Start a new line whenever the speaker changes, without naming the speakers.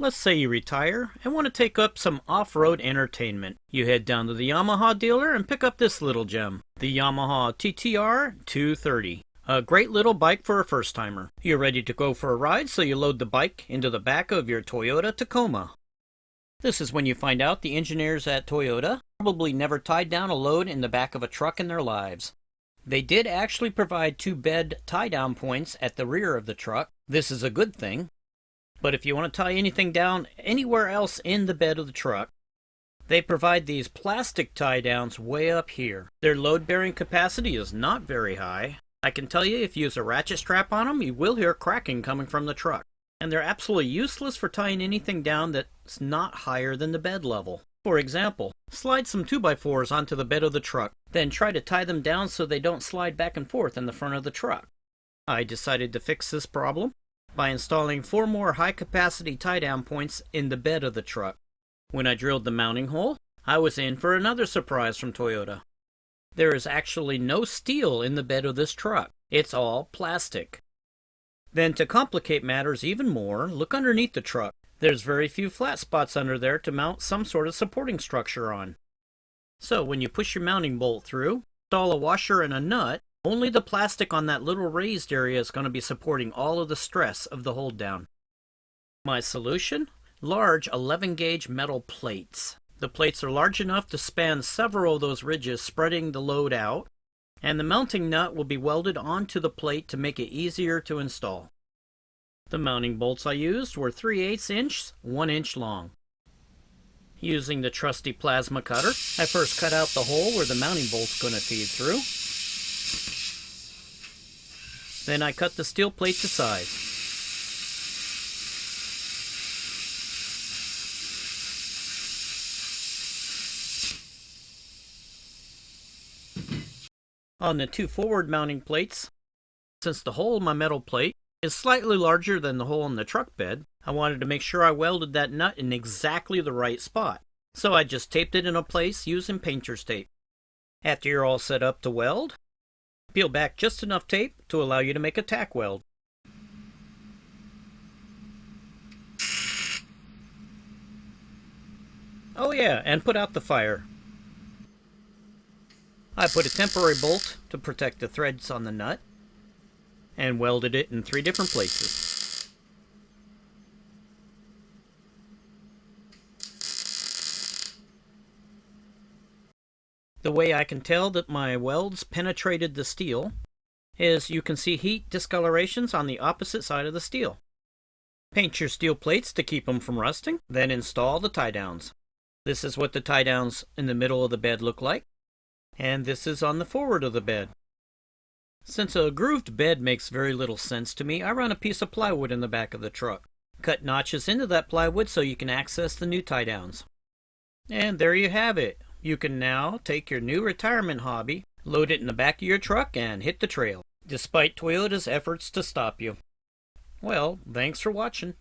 Let's say you retire and want to take up some off-road entertainment. You head down to the Yamaha dealer and pick up this little gem, the Yamaha TTR 230. A great little bike for a first-timer. You're ready to go for a ride, so you load the bike into the back of your Toyota Tacoma. This is when you find out the engineers at Toyota probably never tied down a load in the back of a truck in their lives. They did actually provide 2 bed tie-down points at the rear of the truck. This is a good thing. But if you want to tie anything down anywhere else in the bed of the truck, they provide these plastic tie-downs way up here. Their load-bearing capacity is not very high. I can tell you if you use a ratchet strap on them, you will hear cracking coming from the truck. And they're absolutely useless for tying anything down that's not higher than the bed level. For example, slide some 2x4s onto the bed of the truck, then try to tie them down so they don't slide back and forth in the front of the truck. I decided to fix this problem by installing 4 more high-capacity tie-down points in the bed of the truck. When I drilled the mounting hole, I was in for another surprise from Toyota. There is actually no steel in the bed of this truck. It's all plastic. Then to complicate matters even more, look underneath the truck. There's very few flat spots under there to mount some sort of supporting structure on. So when you push your mounting bolt through, install a washer and a nut, only the plastic on that little raised area is going to be supporting all of the stress of the hold down. My solution? Large 11-gauge metal plates. The plates are large enough to span several of those ridges, spreading the load out, and the mounting nut will be welded onto the plate to make it easier to install. The mounting bolts I used were 3/8 inch, 1 inch long. Using the trusty plasma cutter, I first cut out the hole where the mounting bolt's going to feed through. Then I cut the steel plate to size. On the 2 forward mounting plates, since the hole in my metal plate is slightly larger than the hole in the truck bed, I wanted to make sure I welded that nut in exactly the right spot. So I just taped it in place using painter's tape. After you're all set up to weld, peel back just enough tape to allow you to make a tack weld. Oh yeah, and put out the fire. I put a temporary bolt to protect the threads on the nut and welded it in 3 different places. The way I can tell that my welds penetrated the steel is you can see heat discolorations on the opposite side of the steel. Paint your steel plates to keep them from rusting, then install the tie-downs. This is what the tie-downs in the middle of the bed look like. And this is on the forward of the bed. Since a grooved bed makes very little sense to me, I run a piece of plywood in the back of the truck. Cut notches into that plywood so you can access the new tie-downs. And there you have it. You can now take your new retirement hobby, load it in the back of your truck, and hit the trail, despite Toyota's efforts to stop you. Well, thanks for watching.